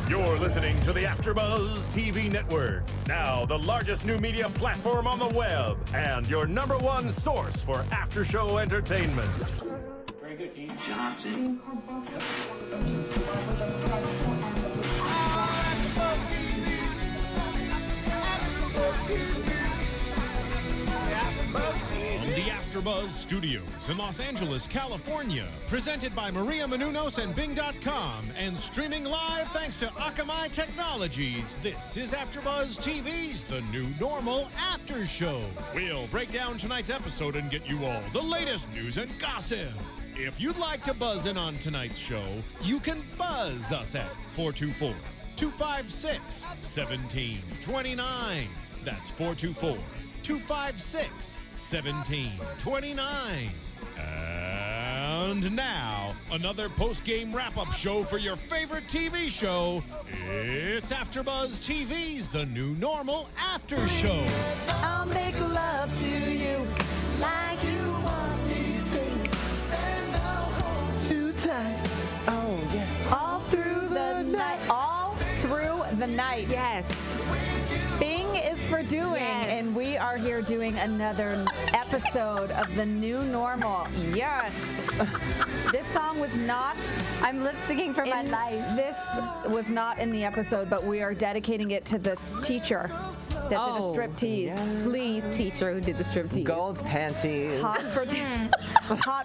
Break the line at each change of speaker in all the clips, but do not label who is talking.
You're listening to the AfterBuzz TV network, now the largest new media platform on the web, and your #1 source for after-show entertainment.
Very good, Keith. Johnson.
The AfterBuzz Studios in Los Angeles, California, presented by Maria Menounos and Bing.com, and streaming live thanks to Akamai Technologies. This is AfterBuzz TV's The New Normal After Show. We'll break down tonight's episode and get you all the latest news and gossip. If you'd like to buzz in on tonight's show, you can buzz us at 424-256-1729. That's 424-256-1729. And now, another post-game wrap-up show for your favorite TV show. It's AfterBuzz TV's The New Normal After Show.
I'll make love to you like you want me to, and I'll hold you tight. Oh, yeah. All through the night. All through the night. Yes. Bing is for doing, and we are here doing another episode of The New Normal. Yes. This song was not... I'm lip-syncing for my life. This was not in the episode, but we are dedicating it to the teacher that did the striptease.
Yeah. Please, teacher who did the striptease.
Gold panties.
Hot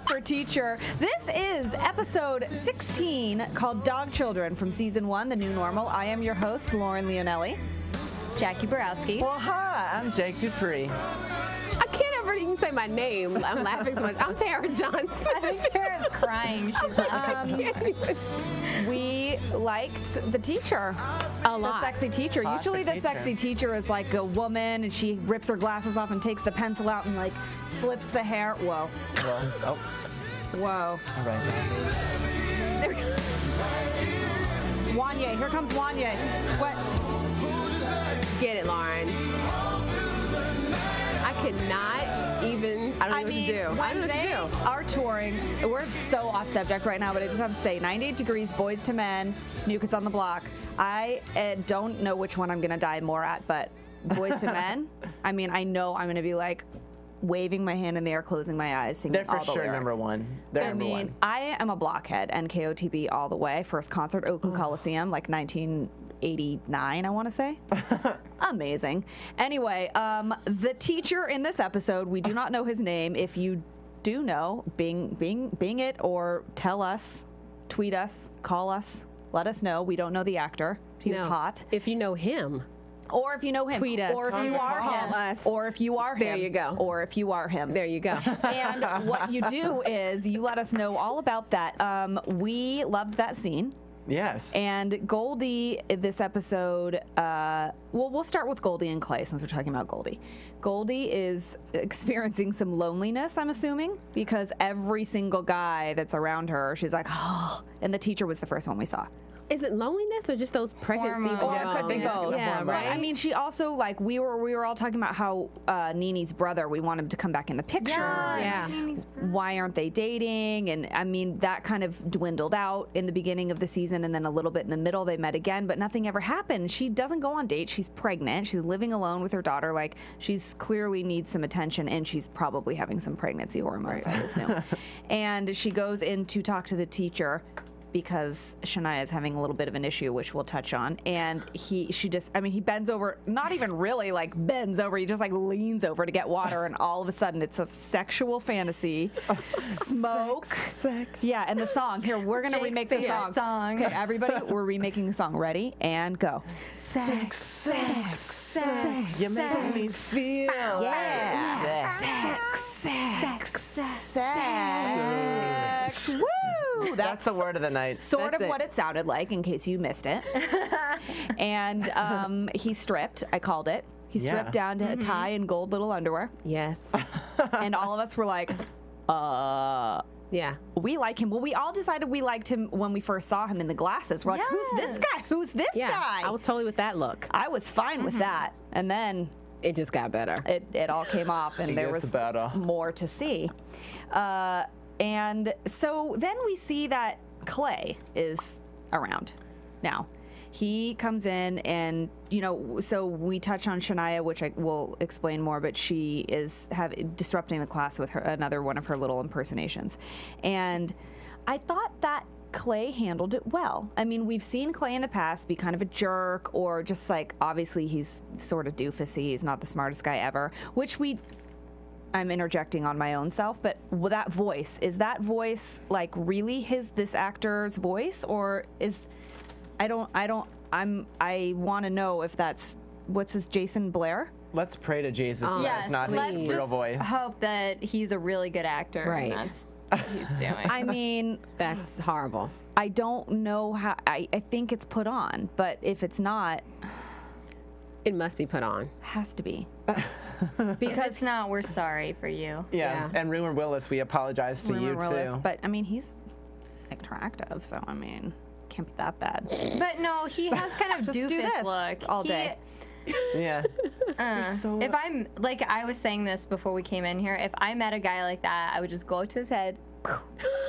for teacher. This is episode 16 called Dog Children from season 1, The New Normal. I am your host, Lauren Leonelli. Jacque Borowski.
Well, hi, I'm Jake DuPree.
I can't ever even say my name. I'm laughing so much. I'm Tara Johnson.
I think Tara's crying. She's like, we liked the teacher.
A lot.
The sexy teacher.
Hot
Usually the
teacher.
sexy teacher is like a woman and she rips her glasses off and takes the pencil out and like flips the hair. Whoa.
Well, oh,
Whoa.
all right.
Wanya. Here comes Wanya. What?
Get it, Lauren. I could not even, I don't know what to do. I don't know what to do.
Are touring. We're so off subject right now, but I just have to say, 98 Degrees, Boys to Men, New Kids on the Block. I don't know which one I'm going to die more at, but Boys to Men, I mean, I know I'm going to be like waving my hand in the air, closing my eyes, singing
They're for
all the
sure
lyrics.
#1. They're
I mean,
#1.
I am a blockhead, and KOTB all the way. First concert, Oakland Coliseum, like 1989, I want to say. Amazing. Anyway, the teacher in this episode, we do not know his name. If you do know, Bing it or tell us, tweet us, call us, let us know. We don't know the actor. He's hot.
If you know him.
Or if you know him.
Tweet us.
Or if you are him.
Call us.
Or if you are him.
There you go.
Or if you are him.
There you go.
And what you do is you let us know all about that. We loved that scene.
Yes.
And Goldie, this episode, we'll start with Goldie and Clay since we're talking about Goldie. Goldie is experiencing some loneliness, I'm assuming, because every single guy that's around her, she's like, oh, and the teacher was the first one we saw.
Is it loneliness or just those pregnancy
Or
hormones?
it could be both.
Yeah, right.
I mean, she also, like, we were all talking about how Nini's brother, we want him to come back in the picture.
Yeah.
Why aren't they dating? And I mean, that kind of dwindled out in the beginning of the season, and then a little bit in the middle they met again, but nothing ever happened. She doesn't go on dates. She's pregnant. She's living alone with her daughter. Like, she's clearly needs some attention, and she's probably having some pregnancy hormones, I assume. And she goes in to talk to the teacher because Shania is having a little bit of an issue, which we'll touch on. And he bends over, not even really like bends over, he just like leans over to get water, and all of a sudden it's a sexual fantasy. Smoke.
Sex.
Yeah, and the song. Here, we're going to remake the song. Okay, everybody, we're remaking the song. Ready? And go.
Sex, sex, sex. You make me feel.
Yeah. Sex. Woo!
That's the word of the night.
Sort of what it sounded like, in case you missed it. And he stripped. I called it. He stripped down to a tie and gold little underwear.
Yes.
And all of us were like,
Yeah.
we like him. Well, we all decided we liked him when we first saw him in the glasses. We're like, who's this guy? Who's this guy?
I was totally with that look.
I was fine with that. And then
It just got better.
it all came off, and there was more to see. And so then we see that Clay is around now. he comes in and, so we touch on Shania, which I will explain more, but she is disrupting the class with another one of her little impersonations. And I thought that Clay handled it well. I mean, we've seen Clay in the past be kind of a jerk, or just like, obviously he's sort of doofusy. He's not the smartest guy ever, which I'm interjecting on my own self, but that voice, is that voice like really this actor's voice, or I want to know if that's, what's his, Jason Blair?
Let's pray to Jesus that
Yes,
it's not
let's
his real
just
voice.
hope that he's a really good actor.
Right.
And that's what he's doing.
I mean,
That's horrible.
I don't know how, I think it's put on, but if it's not,
It must be put on.
has to be.
If it's not, we're sorry for you.
Yeah. And Rumor Willis, we apologize to you too.
But I mean, he's attractive, so I mean, can't be that bad.
But no, he has kind of
Just
doofus
do this
look
all day.
Yeah.
If I'm, like I was saying this before we came in here, if I met a guy like that, I would just go up to his head,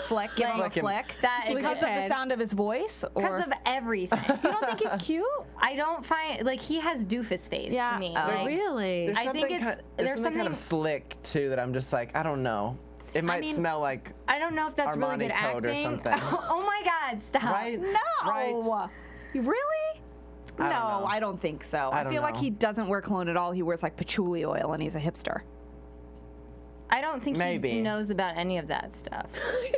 Flick, give him a
Flick him.
flick.
That is
Because of the sound of his voice? Or
because of everything.
you don't think he's cute?
I don't find, like, he has doofus face
Yeah.
to me.
Oh.
Like,
Really?
There's
I think
something
it's-
there's
there's
something kind of
something-
slick too that I'm just like, I don't know. It might
mean,
smell like
I don't know if that's really
Armani
good
Code or
acting.
something.
Oh my God, stop.
right.
No.
Right.
Really?
I don't
No,
know.
I don't think so.
I
I
don't
feel like
know.
he doesn't wear cologne at all. He wears like patchouli oil, and he's a hipster.
I don't think
Maybe.
he knows about any of that stuff.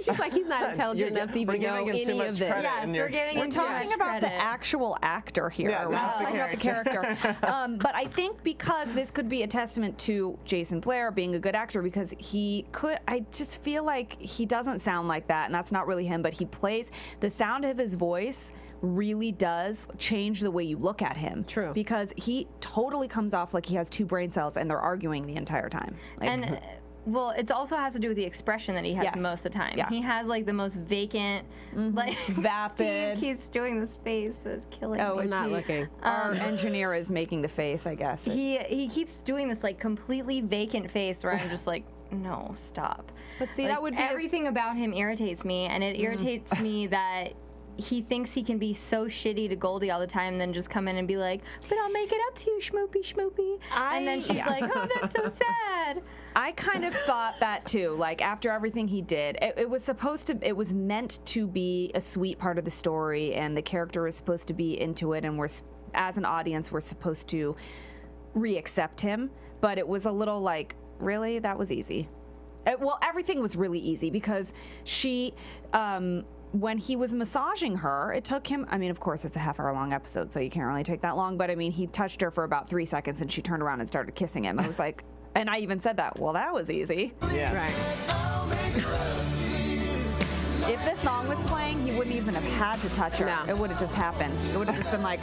She's like, he's not intelligent enough to even
we're
know
giving him too
any
much
of this.
credit
Yes,
and
we're
you're-
giving
We're
him too
talking
much
about
credit.
the actual actor here.
Yeah,
We're not
not the
talking about the character. But I think because this could be a testament to Jason Blair being a good actor, because I just feel like he doesn't sound like that, and that's not really him, but he plays, the sound of his voice really does change the way you look at him.
True.
Because he totally comes off like he has two brain cells and they're arguing the entire time. Like,
And well, it also has to do with the expression that he has
Yes.
most of the time.
Yeah.
He has like the most vacant, like
Vapid.
Steve keeps doing this face that's killing me.
I'm not looking.
our engineer is making the face, I guess.
He keeps doing this like completely vacant face where I'm just like, no, stop.
But see,
Like,
that would be
everything about him irritates me, and it irritates me that he thinks he can be so shitty to Goldie all the time, and then just come in and be like, but I'll make it up to you, schmoopy, schmoopy. And then she's like, oh, that's so sad.
I kind of thought that too. Like after everything he did, it was meant to be a sweet part of the story, and the character was supposed to be into it, and as an audience, we're supposed to re-accept him. But it was a little like, really, that was easy. Well, everything was really easy because she. When he was massaging her, it took him, I mean, of course, it's a half-hour long episode, so you can't really take that long, but I mean, he touched her for about 3 seconds, and she turned around and started kissing him. I was like, and I even said that, well, that was easy.
Yeah.
Right.
If this song was playing, he wouldn't even have had to touch her.
No.
It would have just happened. It would have just been like,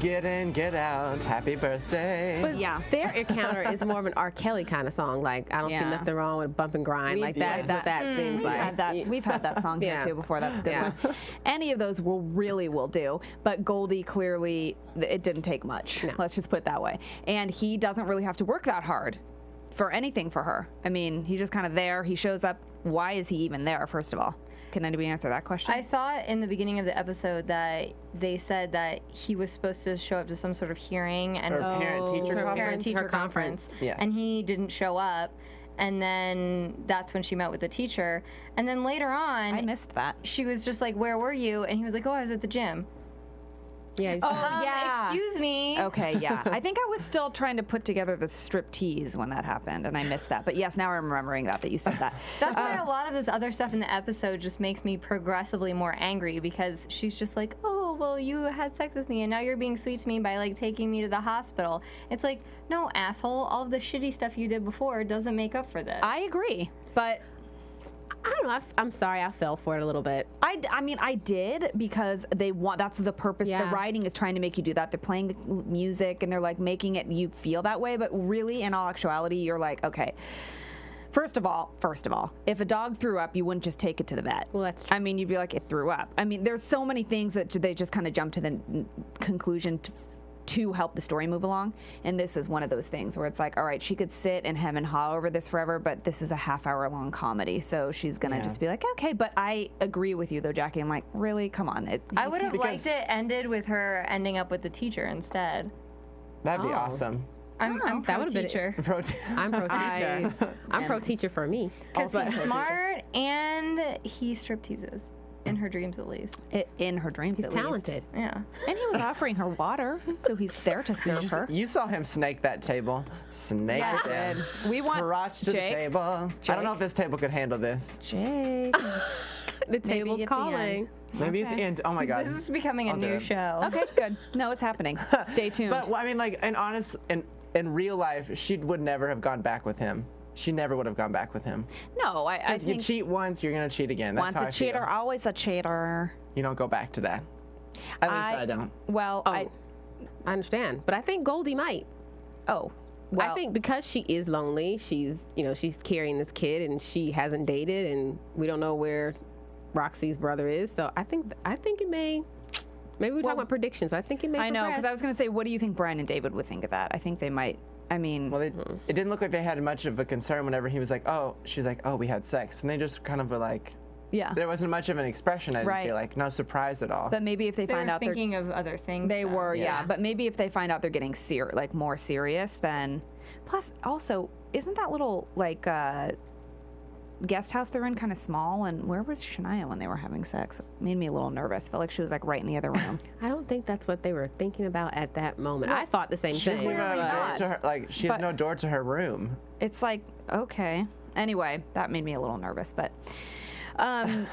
Get in, get out, happy birthday.
But
Yeah.
their encounter is more of an R. Kelly kind of song. Like, I don't see
Yeah.
nothing wrong with bump and grind. Like, that's what that seems like.
we've had that song here
Yeah.
too before. That's a good
Yeah.
one. Any of those will do, but Goldie clearly, it didn't take much.
No.
Let's just put it that way. And he doesn't really have to work that hard for anything for her. I mean, he's just kind of there. He shows up. Why is he even there, first of all? Can anybody answer that question?
I thought in the beginning of the episode that they said that he was supposed to show up to some sort of hearing and
Or parent-teacher conference?
parent-teacher
Her
conference,
Yes.
and he didn't show up. And then that's when she met with the teacher. And then later on,
I missed that.
she was just like, "Where were you?" And he was like, "Oh, I was at the gym."
Yeah. He's,
Yeah.
Excuse me.
Okay, yeah. I think I was still trying to put together the strip tease when that happened, and I missed that. But yes, now I'm remembering that you said that.
That's why a lot of this other stuff in the episode just makes me progressively more angry, because she's just like, "Oh, well, you had sex with me, and now you're being sweet to me by like taking me to the hospital." It's like, no, asshole. All of the shitty stuff you did before doesn't make up for this.
I agree, but
I don't know. I'm sorry. I fell for it a little bit.
I mean, I did because they want. That's the purpose.
Yeah.
The writing is trying to make you do that. They're playing the music and they're like making it you feel that way. But really, in all actuality, you're like, okay. First of all, if a dog threw up, you wouldn't just take it to the vet.
Well, that's true.
I mean, you'd be like, it threw up. I mean, there's so many things that they just kind of jump to the conclusion to help the story move along. And this is one of those things where it's like, all right, she could sit and hem and haw over this forever, but this is a half-hour-long comedy, so she's gonna just be like, okay. But I agree with you though, Jackie. I'm like, really, come on.
I would have liked it ended with her ending up with the teacher instead.
That'd be awesome.
I'm pro teacher.
I'm pro teacher. I'm pro teacher for me.
Because he's smart and he strip teases. In her dreams, at least.
In her dreams,
He's
at
talented.
least. Yeah. And he was offering her water, so he's there to serve her.
You saw him snake that table. Snake it down.
We want
crotch to
Jake.
the table. I don't know if this table could handle this.
Jake.
The table's calling.
Maybe at the end. Oh my God.
This is becoming a new show.
Okay, good. No, it's happening. Stay tuned.
But I mean, like, in real life, she would never have gone back with him. She never would have gone back with him.
No, I
You
think
cheat once, you're gonna cheat again. That's
once
how
a
I
cheater,
feel.
always a cheater.
You don't go back to that. At least I don't.
Well,
I understand, but I think Goldie might.
well,
I think because she is lonely, she's carrying this kid and she hasn't dated, and we don't know where Roxy's brother is. So I think it may. Maybe we're talking about predictions, but I think it may.
I know, because I was going to say, what do you think Bryan and David would think of that? I think they might. I mean,
well, it didn't look like they had much of a concern whenever he was like, "Oh," she's like, "Oh, we had sex," and they just kind of were like,
yeah.
There wasn't much of an expression. I didn't feel like no surprise at all.
But maybe if they find out they're
thinking of other things,
they were, yeah. But maybe if they find out they're getting more serious, then. Plus, also, isn't that little like guest house they're in kind of small? And where was Shania when they were having sex? It made me a little nervous. I felt like she was like right in the other room.
I don't think that's what they were thinking about at that moment. I thought the same thing.
She has no door to her room.
It's like, okay. Anyway, that made me a little nervous, but yeah.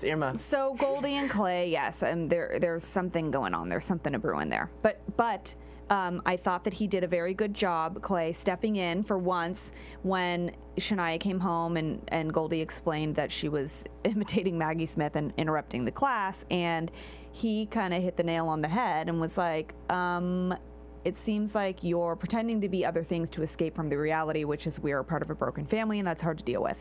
Earmuffs.
So Goldie and Clay, yes, and there's something going on. There's something to brewing there. But I thought that he did a very good job, Clay, stepping in for once when Shania came home and Goldie explained that she was imitating Maggie Smith and interrupting the class, and he kind of hit the nail on the head and was like, it seems like you're pretending to be other things to escape from the reality, which is we are part of a broken family, and that's hard to deal with.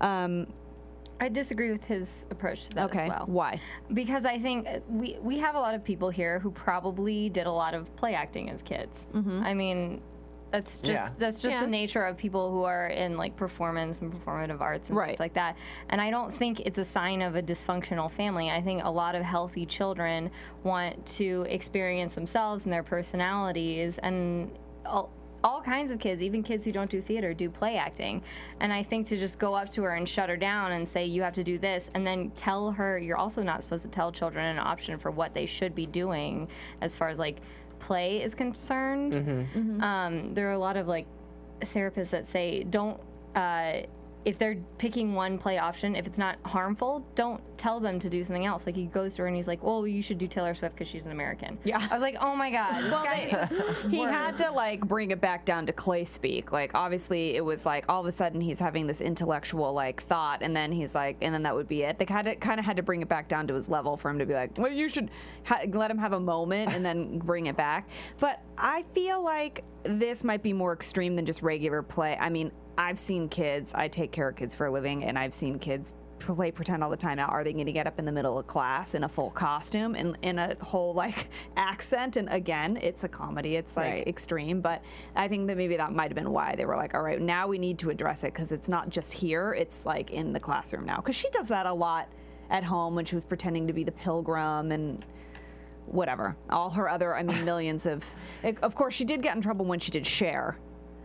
I disagree with his approach to that as well.
Why?
Because I think we have a lot of people here who probably did a lot of play acting as kids. I mean, that's just the nature of people who are in like performance and performative arts and things like that. And I don't think it's a sign of a dysfunctional family. I think a lot of healthy children want to experience themselves and their personalities, and all kinds of kids, even kids who don't do theater, do play acting. And I think to just go up to her and shut her down and say, you have to do this, and then tell her, you're also not supposed to tell children an option for what they should be doing as far as like play is concerned. There are a lot of like therapists that say, don't, if they're picking one play option, if it's not harmful, don't tell them to do something else. Like he goes to her and he's like, well, you should do Taylor Swift because she's an American. Yeah. I was like, oh my God. This guy is
he had to like bring it back down to Clay speak. Like obviously it was like all of a sudden he's having this intellectual like thought, and then he's like, and then that would be it. They kind of had to bring it back down to his level for him to be like, well, you should let him have a moment and then bring it back. But I feel like this might be more extreme than just regular play. I mean, I've seen kids, I take care of kids for a living, and I've seen kids play pretend all the time. Now, are they going to get up in the middle of class in a full costume and in a whole like accent? And again, it's a comedy, it's like extreme, but I think that maybe that might have been why they were like, all right, now we need to address it, because it's not just here, it's like in the classroom now. Because she does that a lot at home when she was pretending to be the pilgrim and whatever. All her other, I mean, millions of course, she did get in trouble when she did Cher.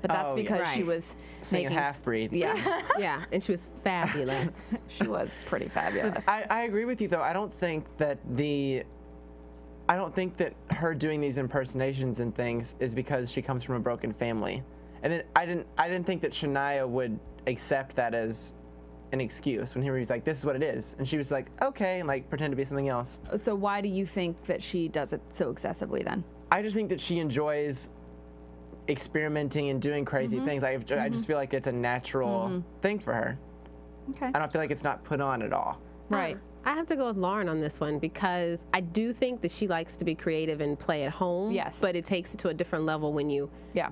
But that's because she was
singing Half-Breed.
Yeah.
Yeah, and she was fabulous.
She was pretty fabulous.
I agree with you, though. I don't think that her doing these impersonations and things is because she comes from a broken family. And then I didn't think that Shania would accept that as an excuse when he was like, this is what it is. And she was like, okay, and like pretend to be something else.
So why do you think that she does it so excessively then?
I just think that she enjoys experimenting and doing crazy things. I just feel like it's a natural thing for her.
Okay.
I don't feel like it's not put on at all.
Right.
I have to go with Lauren on this one because I do think that she likes to be creative and play at home.
Yes.
But it takes it to a different level when you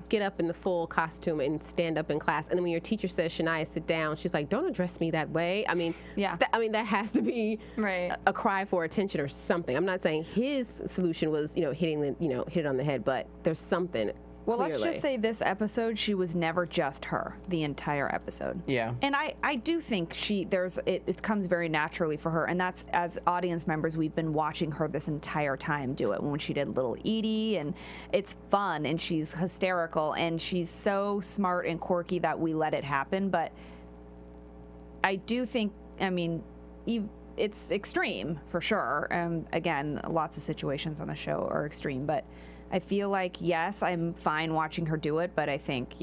get up in the full costume and stand up in class. And then when your teacher says, Shania, sit down, she's like, don't address me that way. I mean, that has to be a cry for attention or something. I'm not saying his solution was, hitting hit it on the head, but there's something.
Well,
clearly.
let's just say this episode, she was never just her the entire episode.
Yeah.
And I do think it comes very naturally for her. And that's, as audience members, we've been watching her this entire time do it. When she did Little Edie, and it's fun, and she's hysterical, and she's so smart and quirky that we let it happen. But I do think, it's extreme for sure. Again, lots of situations on the show are extreme, but I feel like, yes, I'm fine watching her do it, but I think,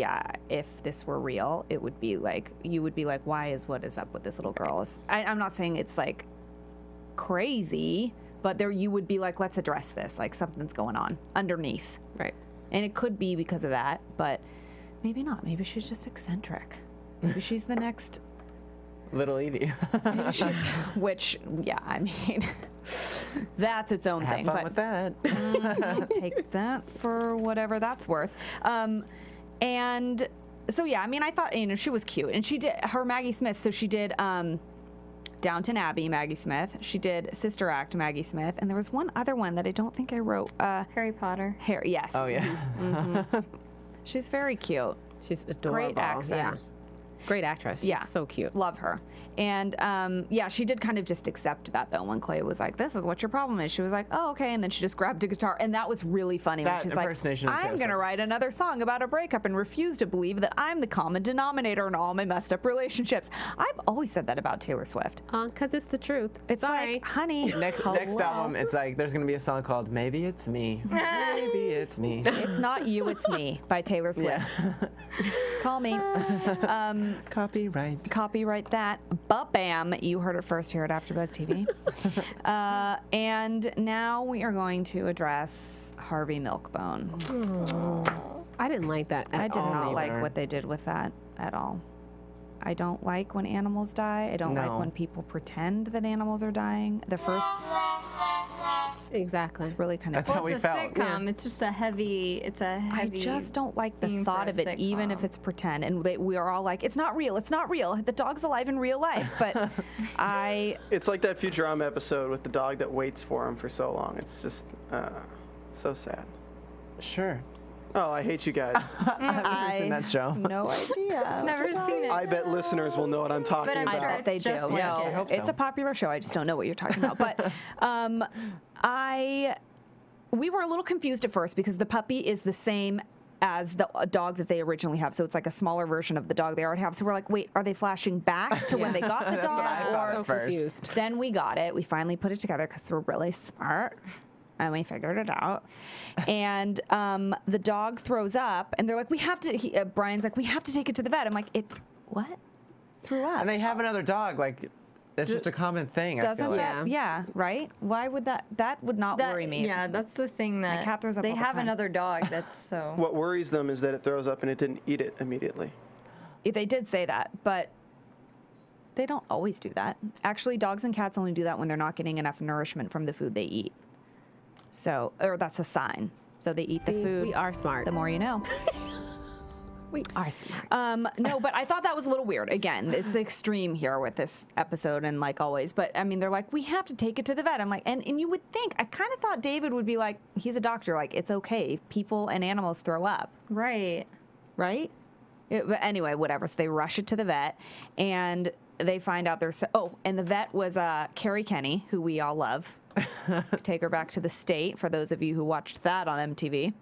if this were real, it would be like, you would be like, what is up with this little girl? I'm not saying it's like crazy, but you would be like, let's address this, like something's going on underneath.
Right.
And it could be because of that, but maybe not. Maybe she's just eccentric. Maybe she's the next
Little Edie.
which, that's its own thing.
Have fun with that.
Take that for whatever that's worth. And so, I thought, she was cute. And she did her Maggie Smith. So she did Downton Abbey, Maggie Smith. She did Sister Act, Maggie Smith. And there was one other one that I don't think I wrote.
Harry Potter.
Yes.
Oh, yeah.
Mm-hmm. She's very cute.
She's adorable.
Great accent.
Yeah. Great actress. She's so cute.
Love her. And she did kind of just accept that, though, when Clay was like, this is what your problem is. She was like, oh, okay. And then she just grabbed a guitar. And that was really funny.
That
when she's
impersonation
like, I'm going to write another song about a breakup and refuse to believe that I'm the common denominator in all my messed up relationships. I've always said that about Taylor Swift.
Because it's the truth.
It's like, honey.
Next album, it's like, there's going to be a song called Maybe It's Me. Maybe It's Me.
It's not you, it's me by Taylor Swift. Call me. Copyright that. Bam. You heard it first here at AfterBuzz TV. And now we are going to address Harvey Milkbone.
I didn't like that at all.
I did not like what they did with that at all. I don't like when animals die. I don't like when people pretend that animals are dying. The first...
Exactly.
It's really kind of...
That's how we felt.
It's a sitcom. It's just a heavy...
I just don't like the thought of it, even if it's pretend. And we are all like, it's not real. It's not real. The dog's alive in real life. But
It's like that Futurama episode with the dog that waits for him for so long. It's just so sad.
Sure.
Oh, I hate you guys.
I've never seen that show.
No idea.
Never seen it.
I bet listeners will know what I'm talking
I'm
about.
sure
I bet they do.
just like
I hope so.
It's a popular show. I just don't know what you're talking about. But we were a little confused at first because the puppy is the same as the dog that they originally have. So it's like a smaller version of the dog they already have. So we're like, wait, are they flashing back to when they got the
That's what I
dog?
thought
So
at first.
confused.
Then we got it. We finally put it together because we're really smart. And we figured it out. And the dog throws up, and they're like, we have to, Brian's like, we have to take it to the vet. I'm like, what? Threw up.
And they have another dog. Like, that's just a common thing, I feel
Doesn't
like.
that, right? Why would that would not worry me.
Yeah, that's the thing that
cat throws up
they
all the
have
time.
another dog that's so...
What worries them is that it throws up and it didn't eat it immediately.
They did say that, but they don't always do that. Actually, dogs and cats only do that when they're not getting enough nourishment from the food they eat. So, or that's a sign. So they eat the food.
We are smart.
The more you know.
We are smart.
No, but I thought that was a little weird. Again, it's the extreme here with this episode, and like always. But I mean, they're like, we have to take it to the vet. I'm like, and you would think, I kind of thought David would be like, he's a doctor, like it's okay. People and animals throw up.
Right.
Right? But anyway, whatever. So they rush it to the vet, and they find out there's... Oh, and the vet was Carrie Kenny, who we all love. Take her back to the state, for those of you who watched that on MTV.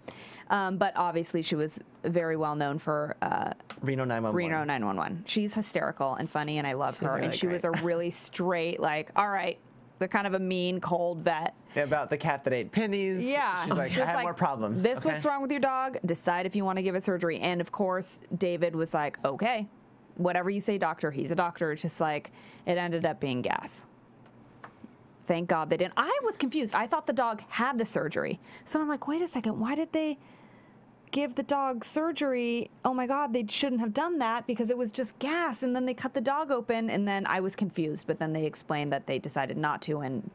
But obviously she was very well known for...
Reno 911.
Reno 911. She's hysterical and funny, and I love her.
really
And she
great.
was a really straight, like, all right, the kind of a mean, cold vet.
Yeah, about the cat that ate pennies.
Yeah.
She's like, I
Just
have
like,
more problems.
This
okay?
what's wrong with your dog. Decide if you want to give it surgery. And of course, David was like, okay, whatever you say, doctor. He's a doctor. It's just like, it ended up being gas. Thank God they didn't. I was confused. I thought the dog had the surgery. So I'm like, wait a second. Why did they give the dog surgery. Oh my God, they shouldn't have done that because it was just gas. And then they cut the dog open, and then I was confused. But then they explained that they decided not to, and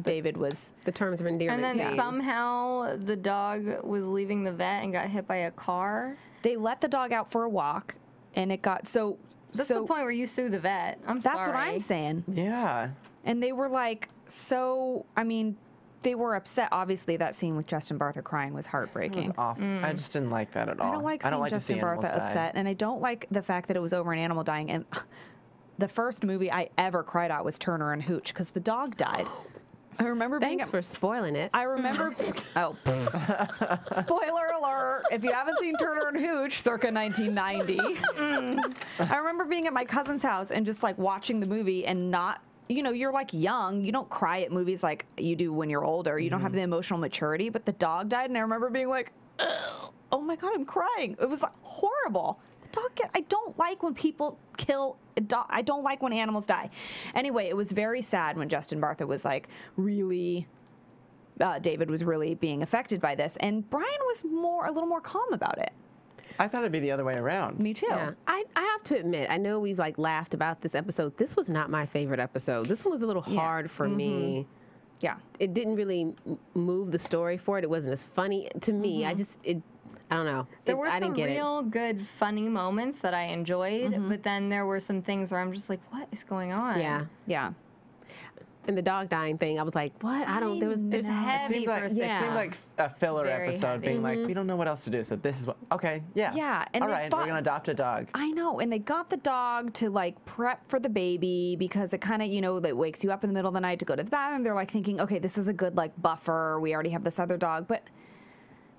David was
the terms of endearment.
And then somehow the dog was leaving the vet and got hit by a car.
They let the dog out for a walk, and it got so.
That's the point where you sue the vet.
That's
sorry.
what I'm saying.
Yeah.
And they were like, so, I mean, they were upset. Obviously, that scene with Justin Bartha crying was heartbreaking.
It was awful. I just didn't like that at all.
I don't like seeing Justin Bartha upset, and I don't like the fact that it was over an animal dying. And the first movie I ever cried at was Turner and Hooch because the dog died. I remember
Thanks for spoiling it.
I remember. Spoiler alert! If you haven't seen Turner and Hooch, circa 1990, I remember being at my cousin's house and just like watching the movie and not. You know, you're like young. You don't cry at movies like you do when you're older. You don't have the emotional maturity. But the dog died, and I remember being like, "Oh my God, I'm crying." It was like, horrible. I don't like when people kill a dog. I don't like when animals die. Anyway, it was very sad when Justin Bartha was like really, David was really being affected by this, and Bryan was a little more calm about it.
I thought it'd be the other way around.
Me too.
Yeah. I have to admit, I know we've like laughed about this episode. This was not my favorite episode. This one was a little hard for me.
Yeah.
It didn't really move the story forward. It wasn't as funny to me. I don't know.
There were
I
some
didn't get
real good, funny moments that I enjoyed, but then there were some things where I'm just like, what is going on?
Yeah.
Yeah.
And the dog dying thing, I was like, what? There's
heavy for a
It seemed like a filler
Very
episode,
heavy.
being like, we don't know what else to do, so this is what. Okay, yeah.
Yeah, and
all
they
right,
bought-
we're gonna adopt a dog.
I know, and they got the dog to like prep for the baby because it kind of, that wakes you up in the middle of the night to go to the bathroom. They're like thinking, okay, this is a good like buffer. We already have this other dog, but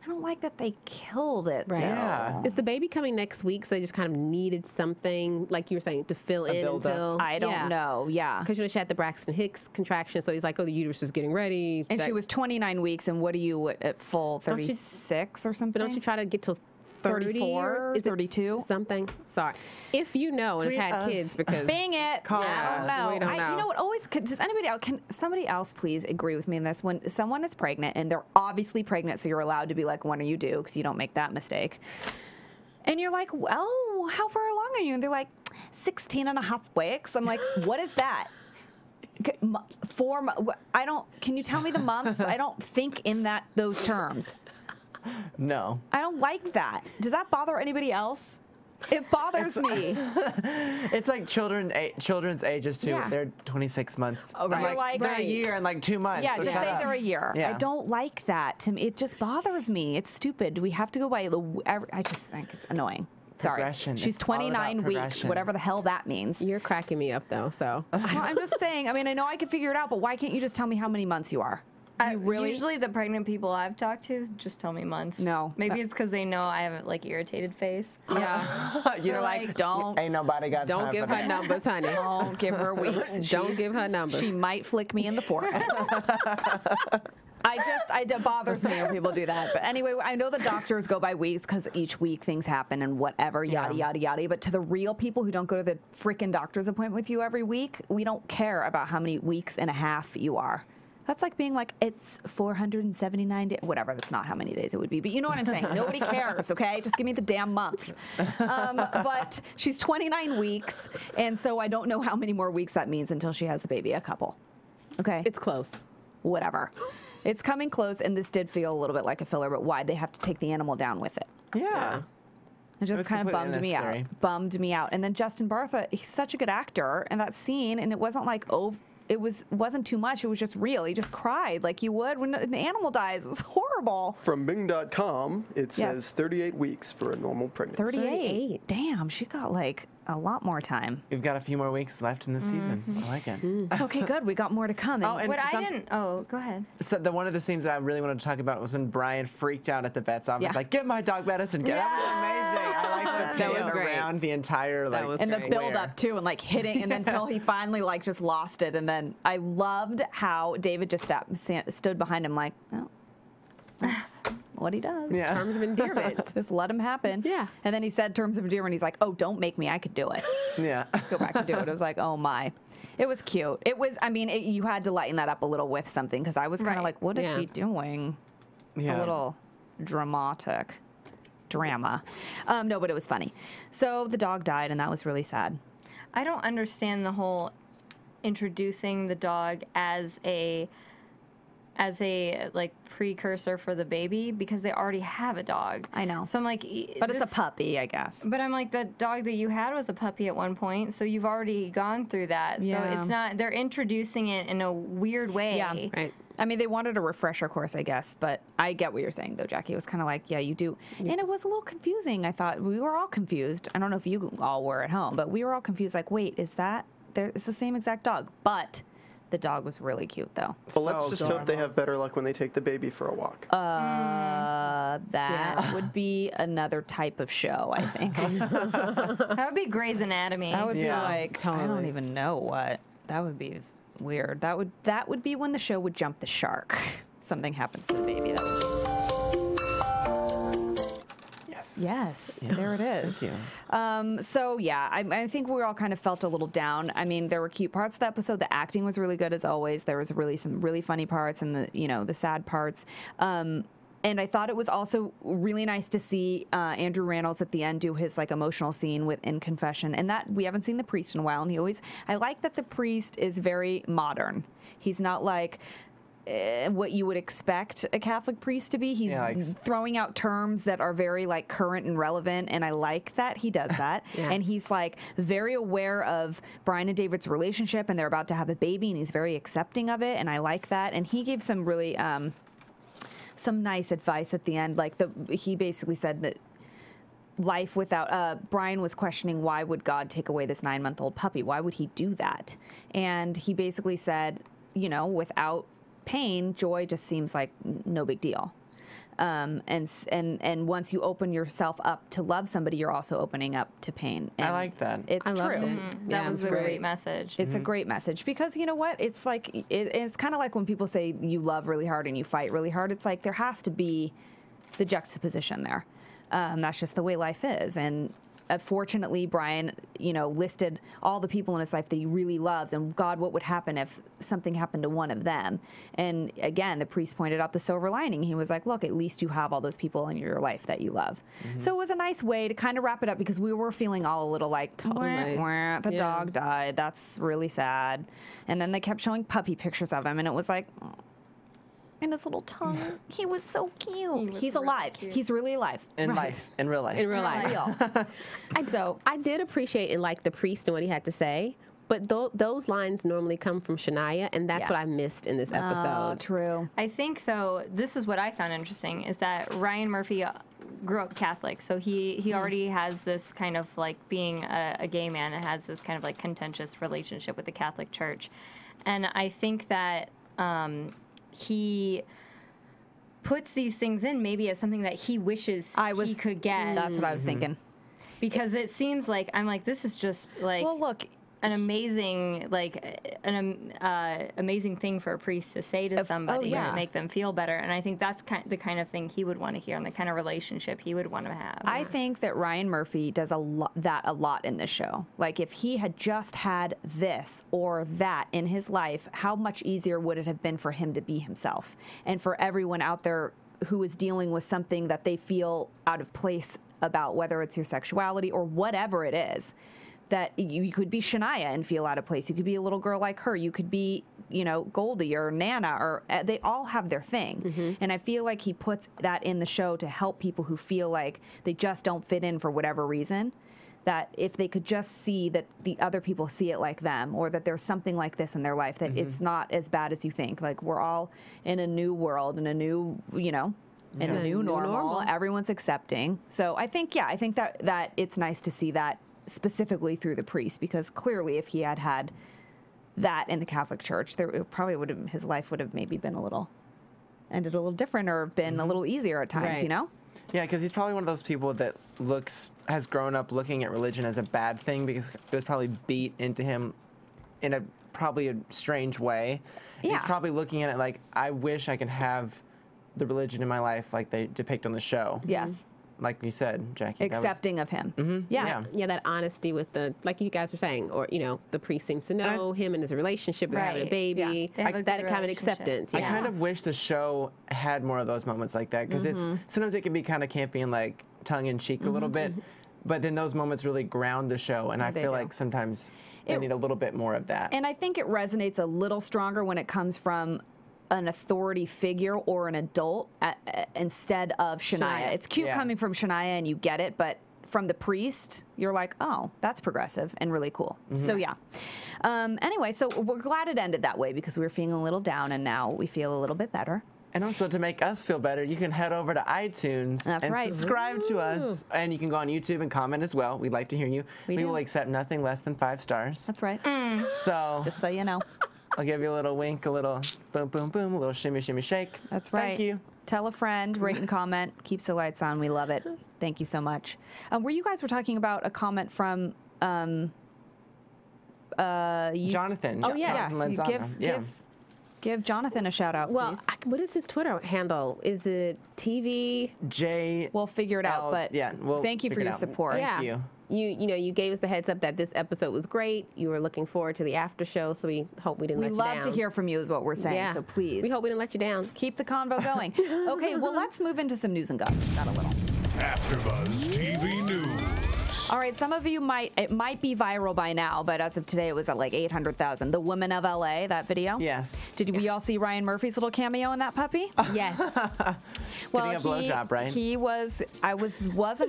I don't like that they killed it.
Right.
Yeah.
Is the baby coming next week? So they just kind of needed something, like you were saying, to fill in
build-up.
until.
I don't know. Yeah.
Because she had the Braxton Hicks contraction, so he's like, oh, the uterus is getting ready.
And she was 29 weeks, and what are you at full
Don't you-
36 or something?
But don't you try to get to 30
34,
Is it
32?
something? Sorry. If you know and
Tweet
have had
us.
kids, because.
Bang it!
Call
I don't
us.
know.
We don't know.
You know what? Always does anybody else? Can somebody else please agree with me in this? When someone is pregnant and they're obviously pregnant, so you're allowed to be like, "When are you due?" Because you don't make that mistake. And you're like, "Well, how far along are you?" And they're like, 16 and a half weeks. I'm like, "What is that?" 4 months. I don't. Can you tell me the months? I don't think in those terms.
No.
I don't like that. Does that bother anybody else? It bothers me.
It's like children's ages too.
Yeah.
They're 26 months.
Oh, right.
I'm like, they're
Right.
a year and like 2 months.
Yeah,
so
just
shut
say
up.
they're a year.
Yeah.
I don't like that. To me, it just bothers me. It's stupid. We have to go by I just think it's annoying. Sorry.
Progression.
She's
It's all about
29 weeks,
progression.
whatever the hell that means.
You're cracking me up, though, so.
Well, I'm just saying, I mean, I know I can figure it out, but why can't you just tell me how many months you are? Do you really?
Usually the pregnant people I've talked to just tell me months.
No.
Maybe it's because they know I have a like irritated face.
Yeah. You're like, don't
Ain't nobody got
Don't
time
give
for
her
that.
numbers, honey.
Don't give her weeks.
Don't give her numbers.
She might flick me in the forehead. It bothers me when people do that. But anyway, I know the doctors go by weeks because each week things happen and whatever, yada, yada, yada. But to the real people who don't go to the freaking doctor's appointment with you every week, we don't care about how many weeks and a half you are. That's like being like, it's 479 days, whatever. That's not how many days it would be. But you know what I'm saying. Nobody cares, okay? Just give me the damn month. But she's 29 weeks, and so I don't know how many more weeks that means until she has the baby. A couple. Okay?
It's close.
Whatever. It's coming close, and this did feel a little bit like a filler, but why they have to take the animal down with it.
Yeah.
It just
was
kind of
completely
bummed me out.
unnecessary.
Bummed me out. And then Justin Bartha, he's such a good actor, and that scene, and it wasn't like, wasn't too much. It was just real. He just cried like you would when an animal dies. It was horrible.
From Bing.com, it says
Yes.
38 weeks for a normal pregnancy.
38. Damn, she got like a lot more time.
We've got a few more weeks left in the season. I like it.
Okay, good. We got more to come.
Oh, and
What I didn't. Oh, go ahead.
So one of the scenes that I really wanted to talk about was when Brian freaked out at the vet's office,
Yeah.
like, "Get my dog medicine." That was amazing. I like
That
that
was great.
around the entire like
was
and the
great.
build up too, and like hitting, and then until he finally like just lost it, and then I loved how David just stood behind him like, oh, that's what he does.
Yeah.
Terms of endearment.
Just let him happen.
Yeah.
And then he said terms of endearment. He's like, oh, don't make me. I could do it.
Yeah.
Go back and do it. It was like, oh my. It was cute. It was, I mean, you had to lighten that up a little with something because I was kind of
Right.
like, what is
Yeah.
he doing? It's
Yeah.
a little dramatic. drama. No, but it was funny. So the dog died, and that was really sad.
I don't understand the whole introducing the dog as a like precursor for the baby, because they already have a dog.
I know.
So I'm like,
But it's a puppy, I guess.
But I'm like, the dog that you had was a puppy at one point, so you've already gone through that.
Yeah.
So it's not, they're introducing it in a weird way.
Yeah.
Right.
I mean, they wanted a refresher course, I guess, but I get what you're saying, though, Jackie. It was kind of like, yeah, you do. And it was a little confusing, I thought. We were all confused. I don't know if you all were at home, but we were all confused, like, wait, it's the same exact dog. But the dog was really cute, though.
But let's just hope they have better luck when they take the baby for a walk.
That would be another type of show, I think.
That would be Grey's Anatomy.
That would be
Yeah,
like, I don't
totally.
even know what. That would be weird. That would be when the show would jump the shark. Something happens to the baby. That would be. Yes, there it is.
Thank
So yeah, I think we all kind of felt a little down. I mean, there were cute parts of the episode. The acting was really good as always. There was really some really funny parts and the sad parts. And I thought it was also really nice to see Andrew Rannells at the end do his like emotional scene in confession. And that we haven't seen the priest in a while. And I like that the priest is very modern. He's not like what you would expect a Catholic priest to be. He's throwing out terms that are very like current and relevant, and I like that he does that. And he's like very aware of Bryan and David's relationship, and they're about to have a baby, and he's very accepting of it, and I like that. And he gave some really some nice advice at the end. Like he basically said that life without Bryan was questioning, why would God take away this 9-month-old puppy? Why would he do that? And he basically said, without pain, joy just seems like no big deal. And once you open yourself up to love somebody, you're also opening up to pain. And
I like that.
It's
I
true.
loved it.
That was a great message.
It's a great message, because you know what? It's like it's kind of like when people say you love really hard and you fight really hard. It's like there has to be the juxtaposition there. That's just the way life is. And fortunately, Bryan, listed all the people in his life that he really loves, and God, what would happen if something happened to one of them? And again, the priest pointed out the silver lining. He was like, look, at least you have all those people in your life that you love. So it was a nice way to kind of wrap it up, because we were feeling all a little like, wah, the dog died. That's really sad. And then they kept showing puppy pictures of him, and it was like, and his little tongue. He was so cute. He's
really
alive.
cute.
He's really alive.
In real life.
In real life.
Real.
I did appreciate and like the priest and what he had to say, but those lines normally come from Shania, and that's what I missed in this episode.
Oh, true.
I think, though, this is what I found interesting, is that Ryan Murphy grew up Catholic, so he already has this kind of like being a gay man, and has this kind of like contentious relationship with the Catholic Church. And I think that he puts these things in maybe as something that he wishes he could get.
That's what I was thinking.
Because it seems like, I'm like, this is just like...
Well, look,
an amazing, amazing thing for a priest to say to somebody to make them feel better. And I think that's the kind of thing he would want to hear, and the kind of relationship he would want to have.
I think that Ryan Murphy does a lot in this show. Like, if he had just had this or that in his life, how much easier would it have been for him to be himself? And for everyone out there who is dealing with something that they feel out of place about, whether it's your sexuality or whatever it is, that you could be Shania and feel out of place. You could be a little girl like her. You could be, Goldie or Nana, or they all have their thing. And I feel like he puts that in the show to help people who feel like they just don't fit in for whatever reason. That if they could just see that the other people see it like them, or that there's something like this in their life, that it's not as bad as you think. Like, we're all in a new world, in a new, in a new normal. Everyone's accepting. So I think that it's nice to see that specifically through the priest, because clearly if he had had that in the Catholic Church, his life would have maybe been ended a little different, or been a little easier at times,
Yeah, because he's probably one of those people that has grown up looking at religion as a bad thing, because it was probably beat into him in probably a strange way. Yeah. He's probably looking at it like, I wish I could have the religion in my life like they depict on the show.
Yes.
Like you said, Jackie.
Accepting of him.
Yeah, that honesty with like you guys were saying, or the priest seems to know him and his relationship, they're having a baby, that kind of acceptance.
I kind of wish the show had more of those moments like that, because sometimes it can be kind of campy and like tongue-in-cheek a little bit. But then those moments really ground the show, and I feel like sometimes they need a little bit more of that.
And I think it resonates a little stronger when it comes from an authority figure or an adult instead of Shania. It's cute coming from Shania and you get it, but from the priest, you're like, oh, that's progressive and really cool. So yeah. Anyway, so we're glad it ended that way because we were feeling a little down and now we feel a little bit better.
And also to make us feel better, you can head over to iTunes subscribe to us. And you can go on YouTube and comment as well. We'd like to hear you. We will accept nothing less than 5 stars.
That's right.
So
just so you know.
I'll give you a little wink, a little boom, boom, boom, a little shimmy, shimmy, shake.
That's right.
Thank you.
Tell a friend, rate and comment. Keeps the lights on. We love it. Thank you so much. Were you guys talking about a comment from
Jonathan.
Oh, yes.
Give Jonathan a shout out,
well,
please.
What is his Twitter handle? Is it TV?
We'll figure it out, but thank you for your support.
Thank you.
You gave us the heads up that this episode was great. You were looking forward to the after show, so we hope we didn't let you down.
We love to hear from you is what we're saying, so please.
We hope we didn't let you down.
Keep the convo going. Okay, well, let's move into some news and gossip. Got a little.
AfterBuzz TV News.
All right, some of you it might be viral by now, but as of today, it was at like 800,000. The Women of LA, that video.
Yes.
Did we all see Ryan Murphy's little cameo in that puppy?
Yes.
Well, getting a blowjob, right?
He was. I was gonna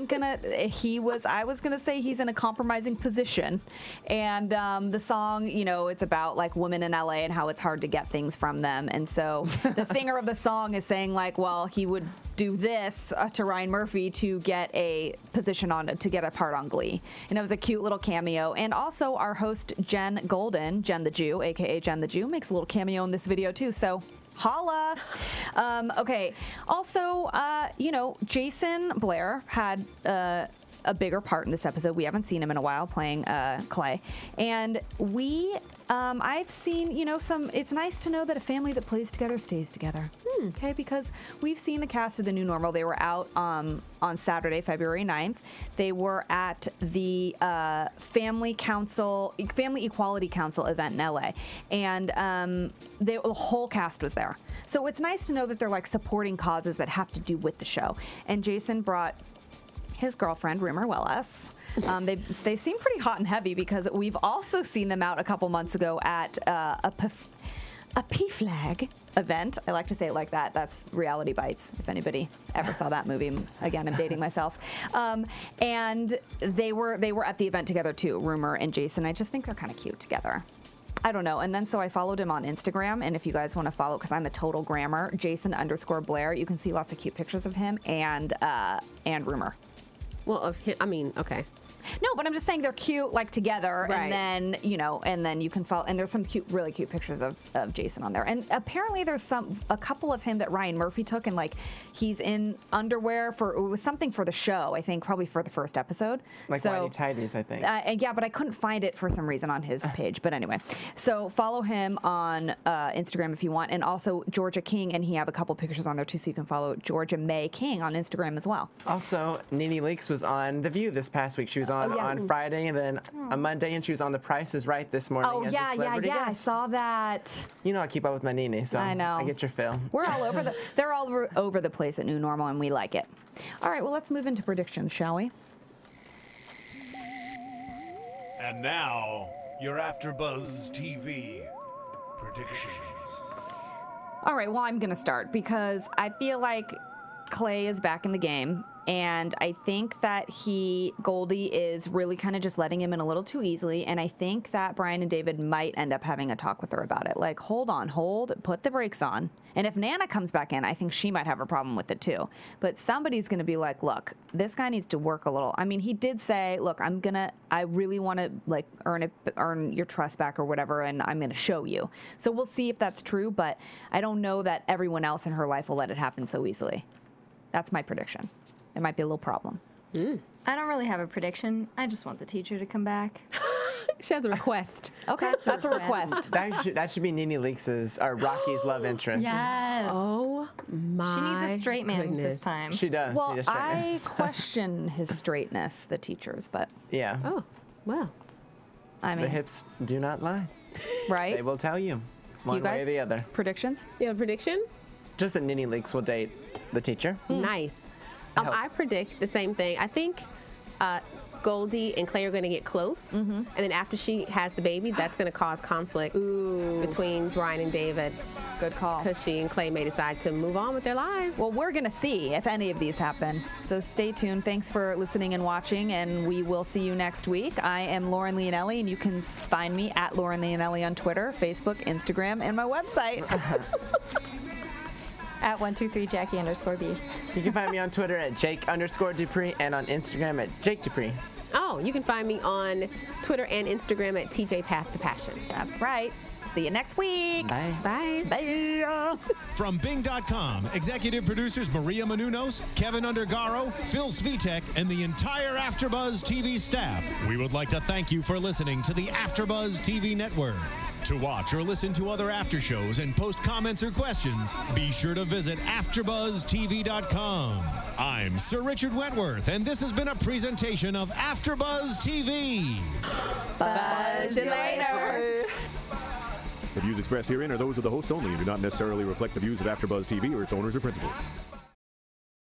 say he's in a compromising position, and the song, it's about like women in LA and how it's hard to get things from them, and so the singer of the song is saying like, well, he would do this to Ryan Murphy to get a position to get a part on Glee. And it was a cute little cameo. And also our host, Jen Golden, Jen the Jew, aka Jen the Jew, makes a little cameo in this video too. So holla. Okay. Also, Jason Blair had a bigger part in this episode. We haven't seen him in a while playing Clay. And I've seen, it's nice to know that a family that plays together stays together. Okay, because we've seen the cast of The New Normal. They were out on Saturday, February 9th. They were at the Family Equality Council event in LA. And the whole cast was there. So it's nice to know that they're like supporting causes that have to do with the show. And Jason brought his girlfriend, Rumor Willis. They seem pretty hot and heavy because we've also seen them out a couple months ago at a PFLAG event. I like to say it like that. That's Reality Bites, if anybody ever saw that movie. Again, I'm dating myself. And they were at the event together too, Rumor and Jason. I just think they're kind of cute together. I don't know. And then so I followed him on Instagram. And if you guys want to follow, because I'm a total grammar, Jason_Blair, you can see lots of cute pictures of him and Rumor.
Well, of him, okay.
No, but I'm just saying they're cute, like together,
right.
and then you can follow. And there's some really cute pictures of Jason on there. And apparently there's a couple of him that Ryan Murphy took, and like he's in underwear it was something for the show, I think, probably for the first episode.
Like whitey tighties, I think.
Yeah, but I couldn't find it for some reason on his page. But anyway, so follow him on Instagram if you want, and also Georgia King, and he have a couple pictures on there too, so you can follow Georgia May King on Instagram as well.
Also, Nene Leakes was on The View this past week. She was on Friday and then on Monday, and she was on The Price is Right this morning.
Oh,
as
yeah,
a celebrity guest.
I saw that.
I keep up with my Nene, so
I know.
I get your fill.
We're all over they're all over the place at New Normal, and we like it. All right, well, let's move into predictions, shall we?
And now, your AfterBuzz TV predictions.
All right, well, I'm going to start because I feel like Clay is back in the game. And I think that Goldie is really kind of just letting him in a little too easily. And I think that Bryan and David might end up having a talk with her about it. Like, hold, put the brakes on. And if Nana comes back in, I think she might have a problem with it too. But somebody's going to be like, look, this guy needs to work a little. I mean, he did say, look, I really want to like earn your trust back or whatever, and I'm going to show you. So we'll see if that's true. But I don't know that everyone else in her life will let it happen so easily. That's my prediction. It might be a little problem.
I don't really have a prediction. I just want the teacher to come back.
She has a request.
Okay, that's a request.
That should be Nene Leakes' or Rocky's love interest.
Yes.
Oh my!
She needs a straight man this time.
She does.
Well,
need a straight man.
I question his straightness, the teacher's, but
yeah.
Oh, well.
I mean,
the hips do not lie.
Right?
They will tell you one way or the other.
Predictions?
You have a prediction?
Just that Nene Leakes will date the teacher.
Nice. I predict the same thing. I think Goldie and Clay are going to get close, and then after she has the baby, that's going to cause conflict between Bryan and David.
Good call.
Because she and Clay may decide to move on with their lives.
Well, we're going to see if any of these happen. So stay tuned. Thanks for listening and watching, and we will see you next week. I am Lauren Leonelli, and you can find me at Lauren Leonelli on Twitter, Facebook, Instagram, and my website.
At 123 Jackie_B.
You can find me on Twitter at Jake_DuPree and on Instagram at Jake DuPree.
Oh, you can find me on Twitter and Instagram at TJ Path to Passion.
That's right. See you next week.
Bye.
Bye.
Bye.
From Bing.com, executive producers Maria Menounos, Kevin Undergaro, Phil Svitek, and the entire AfterBuzz TV staff, we would like to thank you for listening to the AfterBuzz TV network. To watch or listen to other after shows and post comments or questions, be sure to visit AfterBuzzTV.com. I'm Sir Richard Wentworth, and this has been a presentation of AfterBuzz TV.
Buzz you later.
The views expressed herein are those of the hosts only and do not necessarily reflect the views of AfterBuzz TV or its owners or principals.